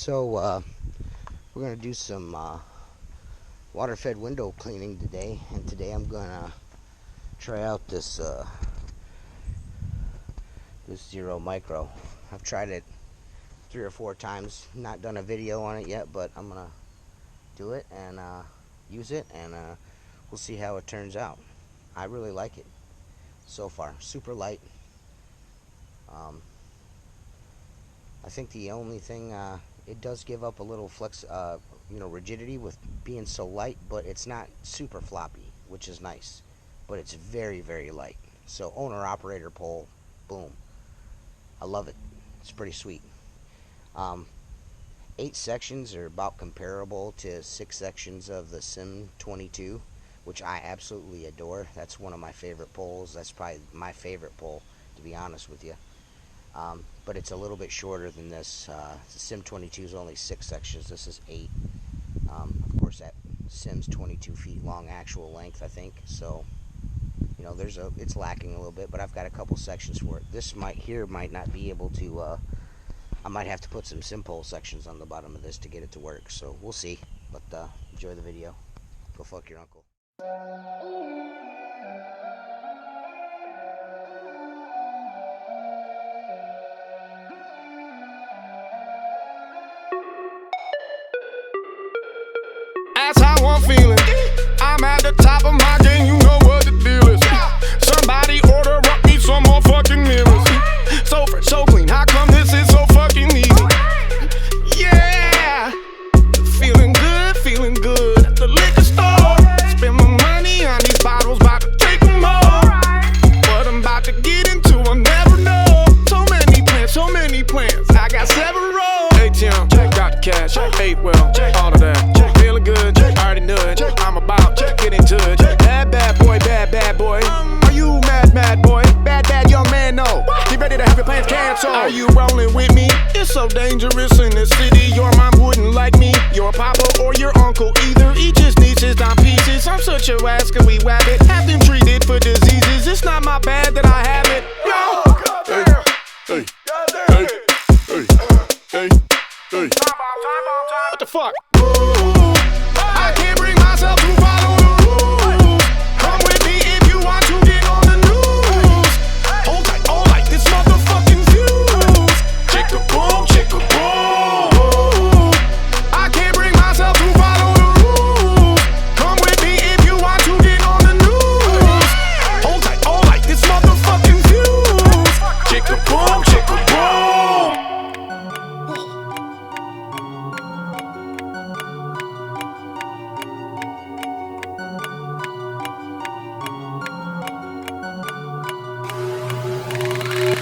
So, we're going to do some water-fed window cleaning today, and today I'm going to try out this Xero Micro. I've tried it 3 or 4 times, not done a video on it yet, but I'm going to do it and use it, and we'll see how it turns out. I really like it so far. Super light. Um, I think the only thing, it does give up a little rigidity with being so light, but it's not super floppy, which is nice. But it's very, very light. So owner-operator pole, boom. I love it. It's pretty sweet. Um, 8 sections are about comparable to 6 sections of the Sim 22, which I absolutely adore. That's one of my favorite poles. That's probably my favorite pole, to be honest with you. But it's a little bit shorter than this. The Sim 22 is only 6 sections. This is 8. Of course, that Sim's 22 feet long actual length, I think. So, it's lacking a little bit, but I've got a couple sections for it. This might not be able to. I might have to put some sim pole sections on the bottom of this to get it to work. So we'll see. But enjoy the video. Go fuck your uncle. That's how I'm feeling. I'm at the top of my game, you know what the deal is. Somebody order up me some more fucking mirrors. So fresh, so clean, how come this is so fucking easy? Yeah, feeling good at the liquor store. Spend my money on these bottles, about to take them all. What I'm about to get into, I'll never know. So many plans, I got several. ATM, got the cash, 8 well, all of that. Feeling good, already knew it. I'm about to get into it. Bad boy. Are you mad boy? Bad young man, no. Get ready to have your plans canceled. Are you rolling with me? It's so dangerous in this city. Your mom wouldn't like me, your papa or your uncle either. He just needs his dime pieces. I'm such a rascal, we whap it. Have them treated for diseases. It's not my bad that I have it. Yo, Hey. What the fuck? I can't bring myself to follow the rules. Come with me if you want to get on the news. Hold tight, all like this motherfucking fuse. Chicka boom. I can't bring myself to follow the rules. Come with me if you want to get on the news. Hold tight, all like this motherfucking fuse. Chicka boom.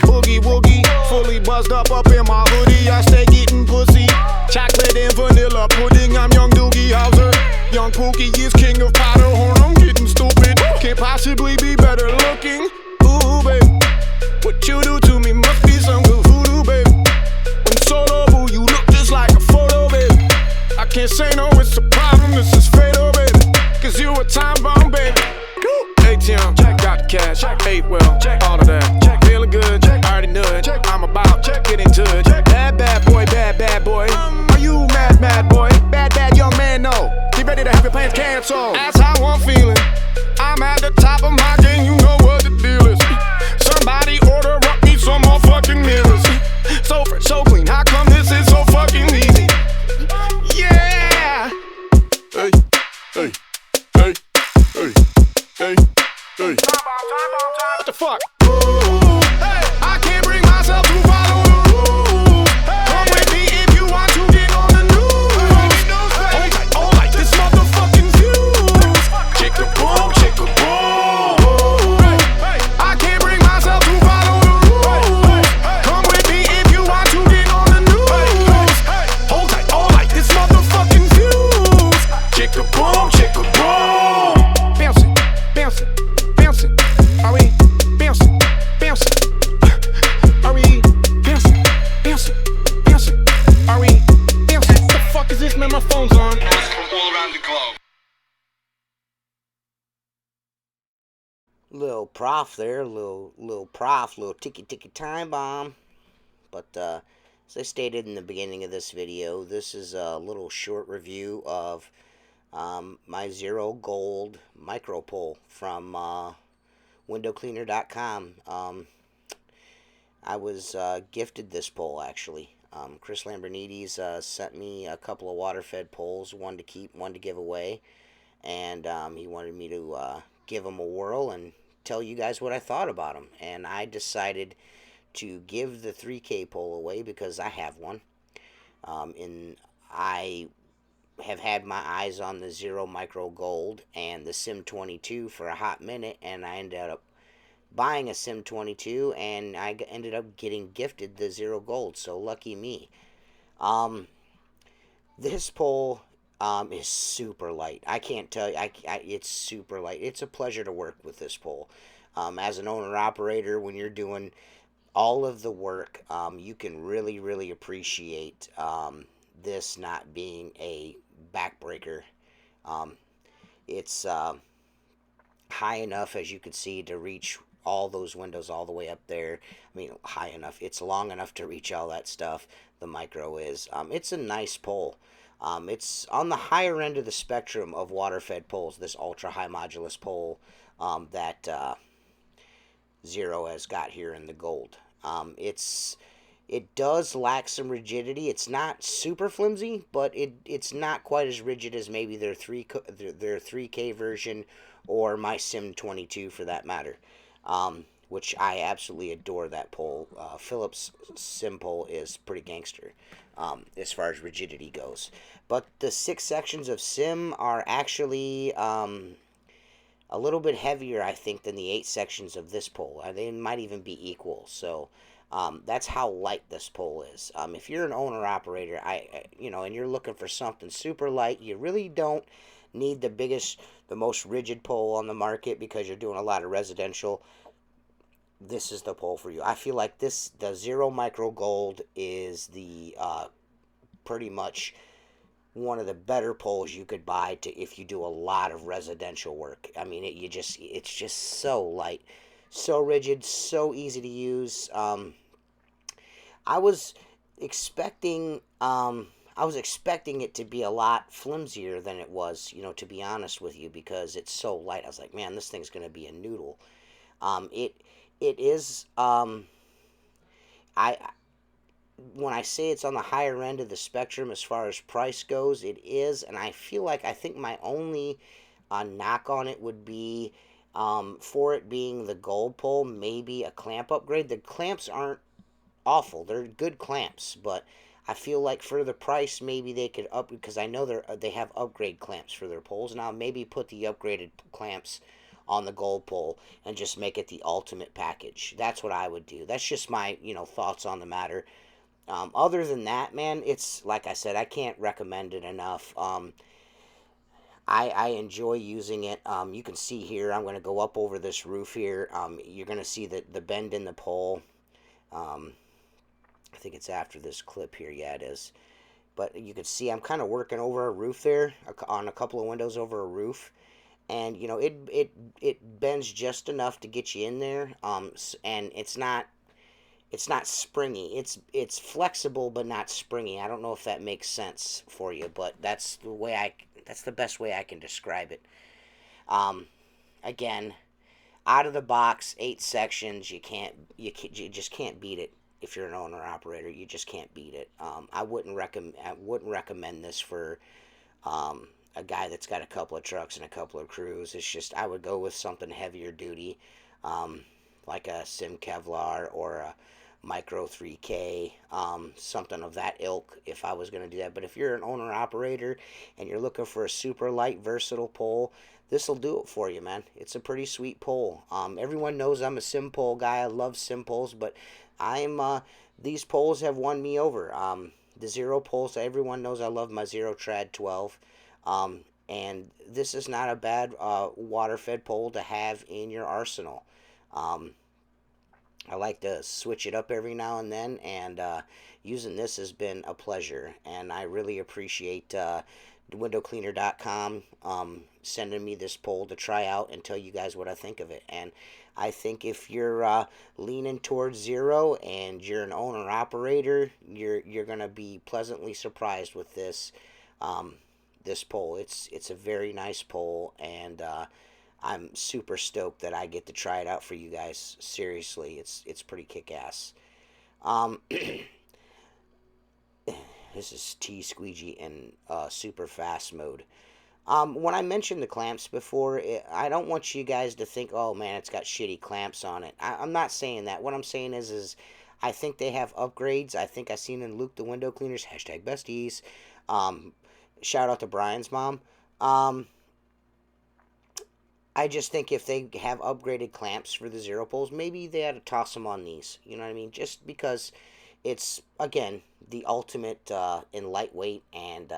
Boogie woogie, fully buzzed up in my hoodie. I stay getting pussy, chocolate and vanilla pudding. I'm young Doogie Howser. Young Pookie is king of Powderhorn. I'm getting stupid, can't possibly be better looking. Ooh, babe, what you do to me must be some good voodoo, babe. When solo boo, you look just like a photo, babe. I can't say no, it's a problem, this is fatal, baby. Cause you a time bomb, baby. ATM, got the cash, 8 well, all of that. Feeling good, already knew it. I'm about to get into it. Bad boy. Are you mad boy? Bad young man, no. Get ready to have your plans canceled. That's how I'm feeling. I'm at the top of my game, you know what the deal is. Somebody order up me some more fucking mirrors. So fresh, so clean, how come this is so fucking easy? Yeah. Hey. What the fuck? I can't bring myself to follow the rules. Come with me if you want to get on the news. Hold tight, all like this motherfucking fuse. Chicka boom. I can't bring myself to follow the rules. Come with me if you want to get on the news. Hold tight, all like this motherfucking fuse. Chicka boom. Bouncing. Are we bouncing? Are we bouncing? Are we bouncing? What the fuck is this, man? My phone's on. All around the globe. Little prof there, little ticky time bomb. But As I stated in the beginning of this video, this is a little short review of my Xero Gold micro pole from windowcleaner.com. I was gifted this pole, actually. Chris Lambrinides sent me a couple of water-fed poles, one to keep, one to give away, and he wanted me to give them a whirl and tell you guys what I thought about them. And I decided to give the 3K pole away because I have one. And I have had my eyes on the Xero Micro Gold and the Sim 22 for a hot minute, and I ended up buying a Sim 22, and I ended up getting gifted the Xero Gold. So lucky me. This pole is super light. I can't tell you. It's super light. It's a pleasure to work with this pole. As an owner operator, when you're doing all of the work, you can really appreciate this not being a backbreaker. It's high enough, as you can see, to reach all those windows all the way up there. I mean, high enough. It's long enough to reach all that stuff. The micro is. It's a nice pole. It's on the higher end of the spectrum of water-fed poles. This ultra high modulus pole that Xero has got here in the gold. It does lack some rigidity. It's not super flimsy, but it's not quite as rigid as maybe their 3K version or my Sim 22 for that matter. Which I absolutely adore that pole. Philips Sim pole is pretty gangster as far as rigidity goes. But the 6 sections of Sim are actually a little bit heavier, I think, than the 8 sections of this pole. They might even be equal. So that's how light this pole is. If you're an owner-operator, and you're looking for something super light, you really don't need the most rigid pole on the market because you're doing a lot of residential. This is the pole for you. I feel like the Xero Micro Gold is the pretty much one of the better poles you could buy if you do a lot of residential work. I mean, it's just so light, so rigid, so easy to use. I was expecting it to be a lot flimsier than it was, to be honest with you, because it's so light. I was like, man, this thing's gonna be a noodle. It is. I When I say it's on the higher end of the spectrum as far as price goes, it is, and I think my only knock on it would be for it being the gold pole, maybe a clamp upgrade. The clamps aren't awful; they're good clamps, but I feel like for the price, maybe they could up, because I know they have upgrade clamps for their poles now. Maybe put the upgraded clamps on the gold pole and just make it the ultimate package. That's what I would do. That's just my thoughts on the matter. Other than that, man, it's like I said, I can't recommend it enough. I enjoy using it. You can see here, I'm going to go up over this roof here. You're going to see the bend in the pole. I think it's after this clip here. Yeah, it is. But you can see I'm kind of working over a roof there, on a couple of windows over a roof. And, it bends just enough to get you in there. And it's not springy. It's flexible but not springy. I don't know if that makes sense for you, but that's the best way I can describe it. Again, out of the box, 8 sections. You just can't beat it. If you're an owner operator, you just can't beat it. I wouldn't recommend this for a guy that's got a couple of trucks and a couple of crews. It's just, I would go with something heavier duty, like a Sim Kevlar or a Micro 3K, something of that ilk if I was going to do that. But if you're an owner operator and you're looking for a super light, versatile pole, this will do it for you, man. It's a pretty sweet pole. Everyone knows I'm a sim pole guy. I love sim poles, but these poles have won me over. The Xero poles, everyone knows I love my Xero Trad 12. And this is not a bad water-fed pole to have in your arsenal. I like to switch it up every now and then, and using this has been a pleasure, and I really appreciate windowcleaner.com, sending me this pole to try out and tell you guys what I think of it. And I think if you're leaning towards Xero and you're an owner operator, you're gonna be pleasantly surprised with this this pole. It's a very nice pole, and I'm super stoked that I get to try it out for you guys. Seriously, it's pretty kick-ass. This is Squeegee in super fast mode. When I mentioned the clamps before, I don't want you guys to think, oh man, it's got shitty clamps on it. I'm not saying that. What I'm saying is I think they have upgrades. I think I seen in Luke the Window Cleaners, hashtag besties. Shout out to Brian's mom. I just think if they have upgraded clamps for the Xero poles, maybe they had to toss them on these. You know what I mean? Just because it's, again, the ultimate in lightweight, and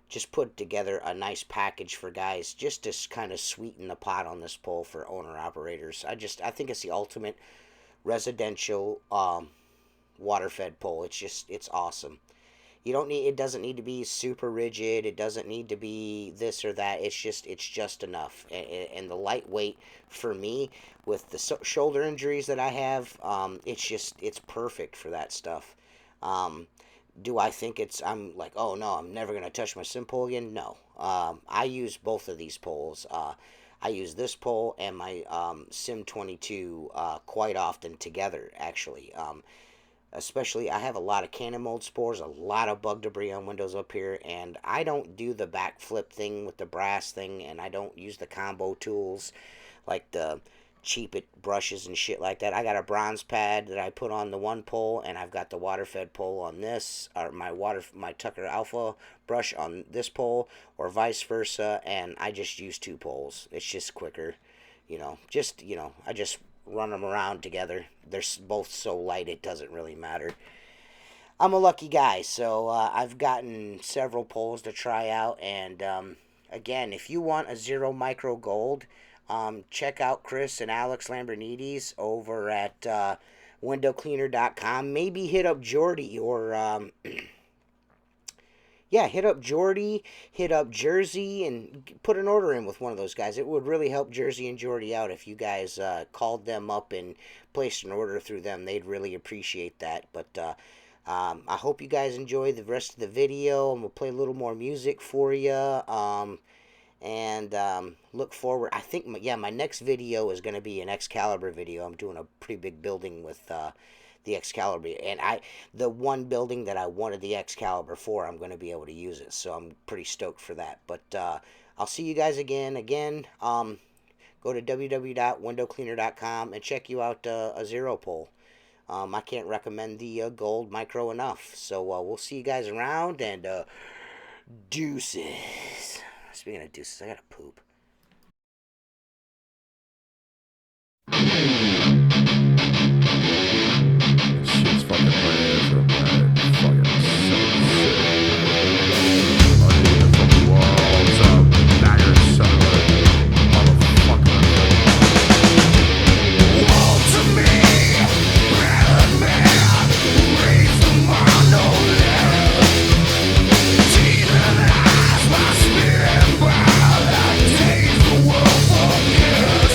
just put together a nice package for guys just to kind of sweeten the pot on this pole for owner operators. I think it's the ultimate residential water fed pole. It's awesome. It doesn't need to be super rigid. It doesn't need to be this or that. It's just enough. And the lightweight for me, with the shoulder injuries that I have, it's perfect for that stuff. Do I think I'm like, oh no, I'm never going to touch my sim pole again? No. I use both of these poles. I use this pole and my Sim 22 quite often together, actually. Especially, I have a lot of cannon mold spores, a lot of bug debris on windows up here, and I don't do the backflip thing with the brass thing, and I don't use the combo tools like the cheap brushes and shit like that. I got a bronze pad that I put on the one pole, and I've got the water fed pole on this, or my Tucker Alpha brush on this pole, or vice versa, and I just use two poles. It's just quicker, I just run them around together. They're both so light it doesn't really matter. I'm a lucky guy, so I've gotten several poles to try out, and again, if you want a Xero Micro Gold, check out Chris and Alex Lambrinides over at windowcleaner.com. Maybe hit up Jordy, or yeah, hit up Jordy, hit up Jersey, and put an order in with one of those guys. It would really help Jersey and Jordy out if you guys called them up and placed an order through them. They'd really appreciate that. But I hope you guys enjoy the rest of the video. I'm going to play a little more music for you. And look forward. I think, my next video is going to be an Excalibur video. I'm doing a pretty big building with the Excalibur, and the one building that I wanted the Excalibur for, I'm going to be able to use it, so I'm pretty stoked for that. But I'll see you guys again. Go to www.windowcleaner.com and check you out a Xero pole. I can't recommend the Gold Micro enough. So we'll see you guys around, and deuces. Speaking of deuces, I gotta poop. Shit's fucking hilarious, man. Fucking so sick. I need to fucking walls up, dagger son of a motherfucker. Wall to me, red man, raise the mono left. Demon eyes, my spirit wild, I taste the world for kiss.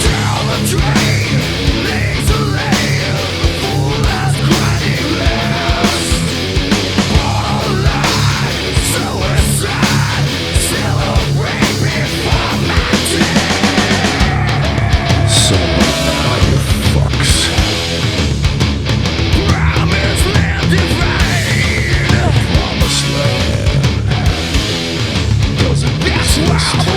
Down the drain, legs a lane, fool as grinding less. All alive, suicide, celebrate before my death. Somebody, you fucks. Promised land divine. Promised land doesn't exist.